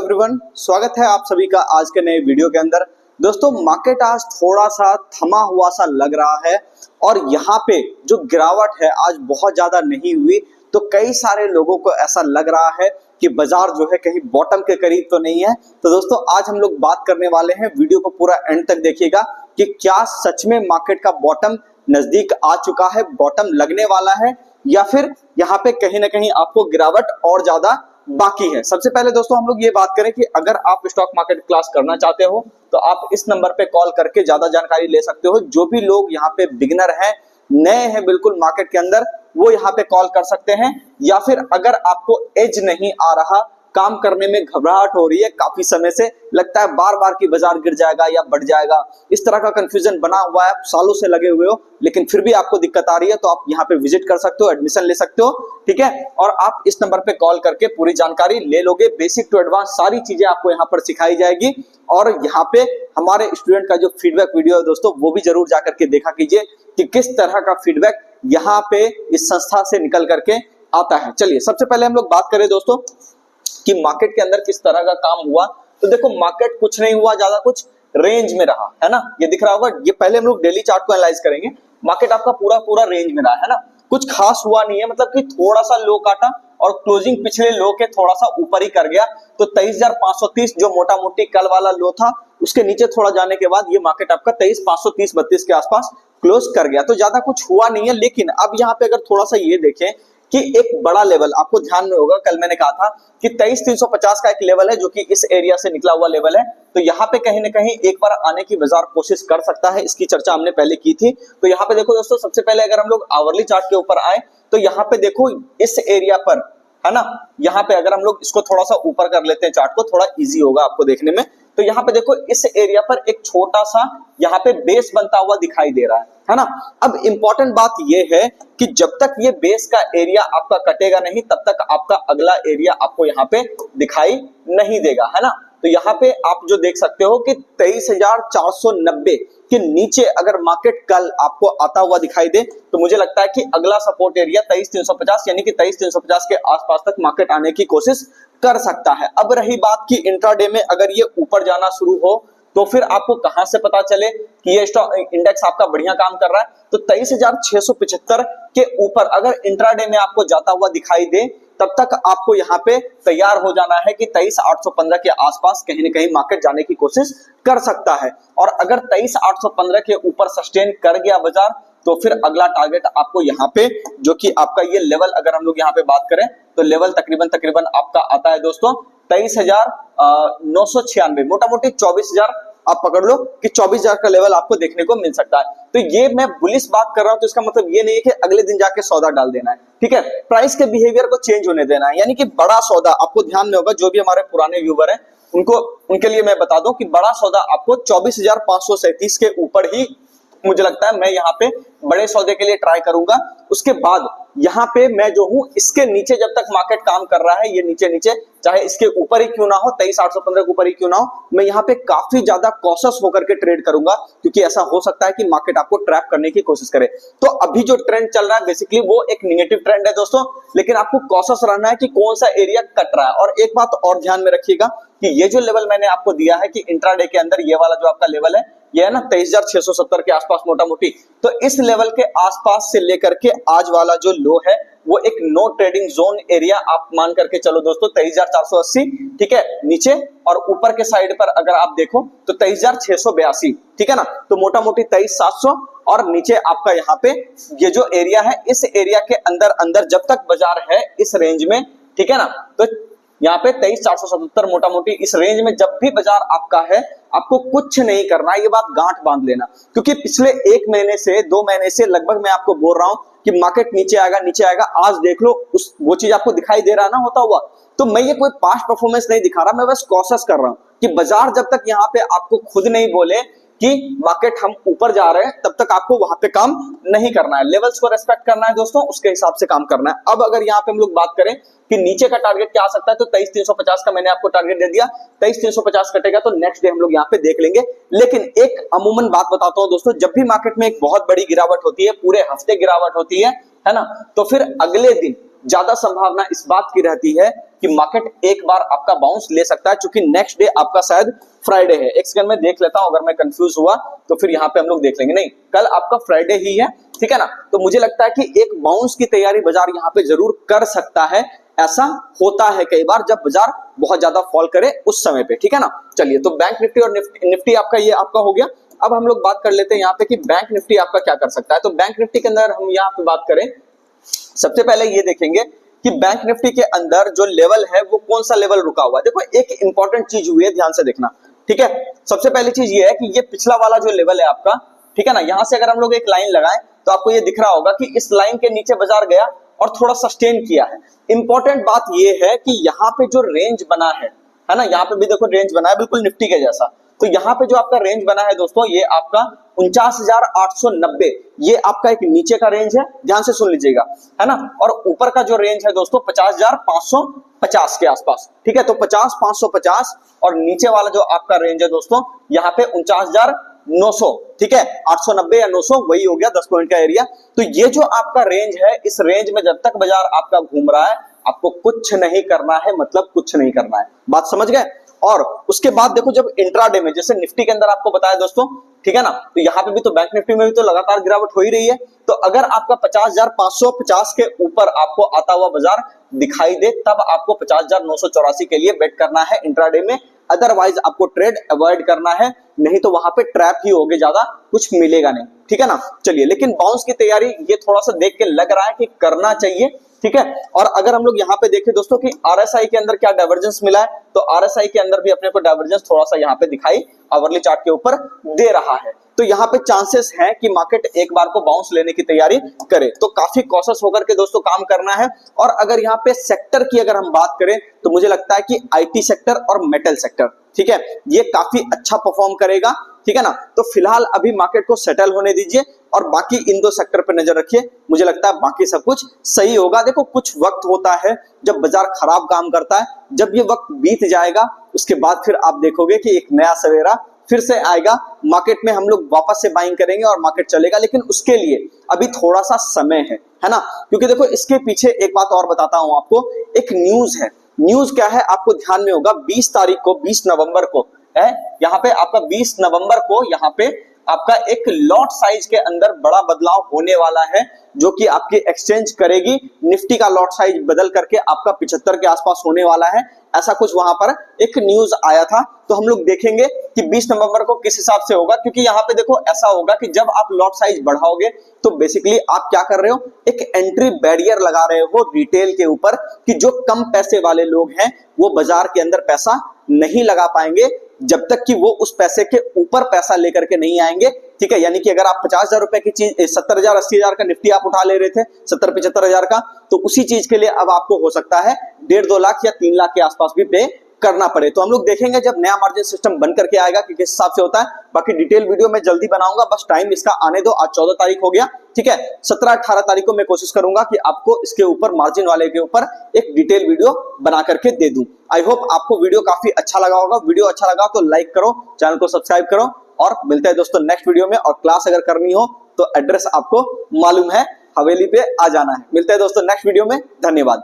Everyone, स्वागत है आप सभी का आज के नए वीडियो के अंदर। दोस्तों, मार्केट आज थोड़ा सा थमा हुआ सा लग रहा है और यहाँ पे जो गिरावट है आज बहुत ज्यादा नहीं हुई, तो कई सारे लोगों को ऐसा लग रहा है कि बाजार जो है कहीं बॉटम के करीब तो नहीं है। तो दोस्तों, आज हम लोग बात करने वाले हैं, वीडियो को पूरा एंड तक देखिएगा कि क्या सच में मार्केट का बॉटम नजदीक आ चुका है, बॉटम लगने वाला है, या फिर यहाँ पे कहीं ना कहीं आपको गिरावट और ज्यादा बाकी है। सबसे पहले दोस्तों हम लोग ये बात करें कि अगर आप स्टॉक मार्केट क्लास करना चाहते हो तो आप इस नंबर पे कॉल करके ज्यादा जानकारी ले सकते हो। जो भी लोग यहाँ पे बिगिनर हैं, नए हैं बिल्कुल मार्केट के अंदर, वो यहाँ पे कॉल कर सकते हैं। या फिर अगर आपको एज नहीं आ रहा, काम करने में घबराहट हो रही है, काफी समय से लगता है बार बार कि बाजार गिर जाएगा या बढ़ जाएगा, इस तरह का कंफ्यूजन बना हुआ है, सालों से लगे हुए हो लेकिन फिर भी आपको दिक्कत आ रही है, तो आप यहाँ पे विजिट कर सकते हो, एडमिशन ले सकते हो, ठीक है। और आप इस नंबर पे कॉल करके पूरी जानकारी ले लोगे। बेसिक टू एडवांस सारी चीजें आपको यहाँ पर सिखाई जाएगी। और यहाँ पे हमारे स्टूडेंट का जो फीडबैक वीडियो है दोस्तों, वो भी जरूर जाकर के देखा कीजिए कि किस तरह का फीडबैक यहाँ पे इस संस्था से निकल करके आता है। चलिए, सबसे पहले हम लोग बात करें दोस्तों कि मार्केट के अंदर किस तरह का काम हुआ। तो देखो, मार्केट कुछ नहीं हुआ, ज्यादा कुछ रेंज में रहा है ना, ये दिख रहा होगा। ये पहले हम लोग डेली चार्ट को एनालाइज करेंगे। मार्केट आपका पूरा रेंज में रहा है ना, कुछ खास हुआ नहीं है, मतलब कि थोड़ा सा लो काटा और क्लोजिंग पिछले लो के थोड़ा सा ऊपर ही कर गया। तो 23,530 जो मोटा मोटी कल वाला लो था, उसके नीचे थोड़ा जाने के बाद ये मार्केट आपका 23,530-32 के आसपास क्लोज कर गया। तो ज्यादा कुछ हुआ नहीं है। लेकिन अब यहाँ पे अगर थोड़ा सा ये देखें कि एक बड़ा लेवल आपको ध्यान में होगा, कल मैंने कहा था कि 23,350 का एक लेवल है जो कि इस एरिया से निकला हुआ लेवल है। तो यहाँ पे कहीं ना कहीं एक बार आने की बाजार कोशिश कर सकता है, इसकी चर्चा हमने पहले की थी। तो यहाँ पे देखो दोस्तों, सबसे पहले अगर हम लोग आवरली चार्ट के ऊपर आए तो यहाँ पे देखो इस एरिया पर है ना, यहाँ पे अगर हम लोग इसको थोड़ा सा ऊपर कर लेते हैं, चार्ट को थोड़ा इजी होगा आपको देखने में। तो यहाँ पे देखो इस एरिया पर एक छोटा सा यहाँ पे बेस बनता हुआ दिखाई दे रहा है ना। अब इंपॉर्टेंट बात ये है कि जब तक ये बेस का एरिया आपका कटेगा नहीं, तब तक आपका अगला एरिया आपको यहाँ पे दिखाई नहीं देगा, है ना। तो यहाँ पे आप जो देख सकते हो कि 23,490 के नीचे अगर मार्केट कल आपको आता हुआ दिखाई दे, तो मुझे लगता है कि अगला सपोर्ट एरिया 23,350 यानी कि 23,350 के आसपास तक मार्केट आने की कोशिश कर सकता है। अब रही बात कि इंट्राडे में अगर ये ऊपर जाना शुरू हो तो फिर आपको कहां से पता चले कि ये स्टॉक इंडेक्स आपका बढ़िया काम कर रहा है। तो 23,675 के ऊपर अगर इंट्राडे में आपको जाता हुआ दिखाई दे, तब तक आपको यहाँ पे तैयार हो जाना है कि 23,815 के आसपास कहीं ना कहीं मार्केट जाने की कोशिश कर सकता है। और अगर 23,815 के ऊपर सस्टेन कर गया बाजार, तो फिर अगला टारगेट आपको यहाँ पे, जो कि आपका ये लेवल अगर हम लोग यहाँ पे बात करें तो लेवल तकरीबन आपका आता है दोस्तों 23,996, मोटा मोटी 24,000 आप पकड़ लो कि 24,000 का लेवल आपको देखने को मिल सकता है। तो ये मैं बुलिश बात कर रहा हूं, तो इसका मतलब ये नहीं है कि अगले दिन जाके सौदा डाल देना है, ठीक है। प्राइस के बिहेवियर को चेंज होने देना है, यानी कि बड़ा सौदा आपको ध्यान में होगा। जो भी हमारे पुराने व्यूवर हैं उनके लिए मैं बता दूं कि बड़ा सौदा आपको 24,537 के ऊपर ही मुझे लगता है मैं यहाँ पे बड़े सौदे के लिए ट्राई करूंगा। उसके बाद यहाँ पे मैं जो हूं, इसके नीचे जब तक मार्केट काम कर रहा है, ये नीचे चाहे इसके ऊपर ही क्यों ना हो, 23,815 के ऊपर ही क्यों ना हो, मैं यहाँ पे काफी ज्यादा कॉशियस होकर के ट्रेड करूंगा, क्योंकि ऐसा हो सकता है कि मार्केट आपको ट्रैप करने की कोशिश करे। तो अभी जो ट्रेंड चल रहा है बेसिकली वो एक निगेटिव ट्रेंड है दोस्तों, लेकिन आपको कॉशियस रहना है कि कौन सा एरिया कट रहा है। और एक बात और ध्यान में रखिएगा कि ये जो लेवल मैंने आपको दिया है कि इंट्राडे के अंदर ये वाला जो आपका लेवल है, ये है ना 23,670 के आसपास मोटा मोटी, तो इस लेवल के आसपास से लेकर के आज वाला जो लो है वो एक नो ट्रेडिंग जोन एरिया आप मान करके चलो दोस्तों 23,480, ठीक है, नीचे। और ऊपर के साइड पर अगर आप देखो तो 23,682, ठीक है ना। तो मोटा मोटी 23,700 और नीचे आपका यहाँ पे ये जो एरिया है, इस एरिया के अंदर जब तक बाजार है इस रेंज में, ठीक है ना, तो यहाँ पे 23,477 मोटा मोटी इस रेंज में जब भी बाजार आपका है, आपको कुछ नहीं करना है, ये बात गांठ बांध लेना। क्योंकि पिछले 1 महीने से 2 महीने से लगभग मैं आपको बोल रहा हूं कि मार्केट नीचे आएगा। आज देख लो वो चीज आपको दिखाई दे रहा है ना होता हुआ। तो मैं ये कोई पास्ट परफॉर्मेंस नहीं दिखा रहा, मैं बस कॉशियस कर रहा हूं कि बाजार जब तक यहाँ पे आपको खुद नहीं बोले कि मार्केट हम ऊपर जा रहे हैं, तब तक आपको वहां पे काम नहीं करना है। लेवल्स को रेस्पेक्ट करना है दोस्तों, उसके हिसाब से काम करना है। अब अगर यहाँ पे हम लोग बात करें कि नीचे का टारगेट क्या आ सकता है, तो 23,350 का मैंने आपको टारगेट दे दिया। 23,350 कटेगा तो नेक्स्ट डे हम लोग यहाँ पे देख लेंगे। लेकिन एक अमूमन बात बताता हूं दोस्तों, जब भी मार्केट में एक बहुत बड़ी गिरावट होती है, पूरे हफ्ते गिरावट होती है ना, तो फिर अगले दिन ज्यादा संभावना इस बात की रहती है कि मार्केट एक बार आपका बाउंस ले सकता है, क्योंकि नेक्स्ट डे आपका शायद फ्राइडे है। एक सेकंड में देख लेता हूं, अगर मैं कंफ्यूज हुआ तो फिर यहाँ पे हम लोग देख लेंगे। नहीं, कल आपका फ्राइडे ही है, ठीक है ना। तो मुझे लगता है कि एक बाउंस की तैयारी बाजार यहाँ पे जरूर कर सकता है। ऐसा होता है कई बार जब बाजार बहुत ज्यादा फॉल करे उस समय पे, ठीक है ना। चलिए, तो बैंक निफ्टी और निफ्टी आपका ये आपका हो गया। अब हम लोग बात कर लेते हैं यहाँ पे कि बैंक निफ्टी आपका क्या कर सकता है। तो बैंक निफ्टी के अंदर हम यहाँ पे बात करें, सबसे पहले ये देखेंगे कि बैंक निफ्टी के अंदर जो लेवल है वो कौन सा लेवल रुका हुआ है। देखो, एक इंपॉर्टेंट चीज हुई है, ध्यान से देखना, ठीक है। सबसे पहली चीज ये है कि ये पिछला वाला जो लेवल है आपका, ठीक है ना, यहां से अगर हम लोग एक लाइन लगाएं तो आपको ये दिख रहा होगा कि इस लाइन के नीचे बाजार गया और थोड़ा सस्टेन किया है। इंपॉर्टेंट बात ये है कि यहाँ पे जो रेंज बना है ना, यहाँ पे भी देखो रेंज बना है बिल्कुल निफ्टी के जैसा। तो यहाँ पे जो आपका रेंज बना है दोस्तों, ये आपका 49,890, ये आपका एक नीचे का रेंज है, ध्यान से सुन लीजिएगा, है ना। और ऊपर का जो रेंज है दोस्तों 50,550 के आसपास, ठीक है। तो 50,550 और नीचे वाला जो आपका रेंज है दोस्तों यहाँ पे 49,900, ठीक है। 890 या 900 वही हो गया, 10 पॉइंट का एरिया। तो ये जो आपका रेंज है, इस रेंज में जब तक बाजार आपका घूम रहा है आपको कुछ नहीं करना है, मतलब कुछ नहीं करना है, बात समझ गए। और उसके बाद देखो, जब इंट्राडे में, जैसे निफ्टी के अंदर आपको बताया दोस्तों, ठीक है ना, तो यहाँ पे भी तो बैंक निफ्टी में भी तो लगातार गिरावट हो ही रही है। तो अगर आपका 50,550 के ऊपर आपको आता हुआ बाजार दिखाई दे, तब आपको 50,984 के लिए बेट करना है इंट्राडे में। अदरवाइज आपको ट्रेड अवॉइड करना है, नहीं तो वहां पे ट्रैप ही होगे, ज्यादा कुछ मिलेगा नहीं, ठीक है ना। चलिए, लेकिन बाउंस की तैयारी ये थोड़ा सा देख के लग रहा है कि करना चाहिए, ठीक है। और अगर हम लोग यहाँ पे देखें दोस्तों कि आरएसआई के अंदर क्या डाइवर्जेंस मिला है, तो आरएसआई के अंदर भी अपने को डाइवर्जेंस थोड़ा सा यहाँ पे दिखाई आवरली चार्ट के ऊपर दे रहा है। तो यहाँ पे चांसेस हैं कि मार्केट एक बार को बाउंस लेने की तैयारी करे, तो काफी कॉशियस होकर के दोस्तों काम करना है। और अगर यहाँ पे सेक्टर की अगर हम बात करें तो मुझे लगता है कि आईटी सेक्टर और मेटल सेक्टर, ठीक है, ये काफी अच्छा परफॉर्म करेगा, ठीक है ना। तो फिलहाल अभी मार्केट को सेटल होने दीजिए और बाकी इन दो सेक्टर पर नजर रखिए, मुझे लगता है बाकी सब कुछ सही होगा। देखो, कुछ वक्त होता है जब बाजार खराब काम करता है, जब ये वक्त बीत जाएगा उसके बाद फिर आप देखोगे कि एक नया सवेरा फिर से आएगा, मार्केट में हम लोग वापस से बाइंग करेंगे और मार्केट चलेगा। लेकिन उसके लिए अभी थोड़ा सा समय है ना। क्योंकि देखो, इसके पीछे एक बात और बताता हूं आपको, एक न्यूज है। न्यूज क्या है आपको ध्यान में होगा, 20 तारीख को, 20 नवंबर को है, यहाँ पे आपका 20 नवंबर को यहाँ पे आपका एक लॉट साइज के अंदर बड़ा बदलाव होने वाला है, जो कि आपकी एक्सचेंज करेगी। निफ्टी का लॉट साइज बदल करके आपका 75 के आसपास होने वाला है, ऐसा कुछ वहां पर एक न्यूज आया था। तो हम लोग देखेंगे कि 20 नवंबर को किस हिसाब से होगा, क्योंकि यहाँ पे देखो ऐसा होगा कि जब आप लॉट साइज बढ़ाओगे तो बेसिकली आप क्या कर रहे हो, एक एंट्री बैरियर लगा रहे हो रिटेल के ऊपर, कि जो कम पैसे वाले लोग हैं वो बाजार के अंदर पैसा नहीं लगा पाएंगे जब तक कि वो उस पैसे के ऊपर पैसा लेकर के नहीं आएंगे, ठीक है। यानी कि अगर आप 50,000 रुपए की चीज 70,000 80,000 का निफ्टी आप उठा ले रहे थे, 70-75,000 का, तो उसी चीज के लिए अब आपको हो सकता है 1.5-2 लाख या 3 लाख के आसपास भी पे करना पड़े। तो हम लोग देखेंगे जब नया मार्जिन सिस्टम बन करके आएगा कि किस हिसाब से होता है। बाकी डिटेल वीडियो मैं जल्दी बनाऊंगा, बस टाइम इसका आने दो। आज 14 तारीख हो गया, ठीक है। 17-18 तारीख को मैं कोशिश करूंगा कि आपको इसके ऊपर, मार्जिन वाले के ऊपर एक डिटेल वीडियो बना करके दे दूं। आई होप आपको वीडियो काफी अच्छा लगा होगा। वीडियो अच्छा लगा तो लाइक करो, चैनल को सब्सक्राइब करो, और मिलते हैं दोस्तों नेक्स्ट वीडियो में। और क्लास अगर करनी हो तो एड्रेस आपको मालूम है, हवेली पे आ जाना है। मिलते हैं दोस्तों नेक्स्ट वीडियो में, धन्यवाद।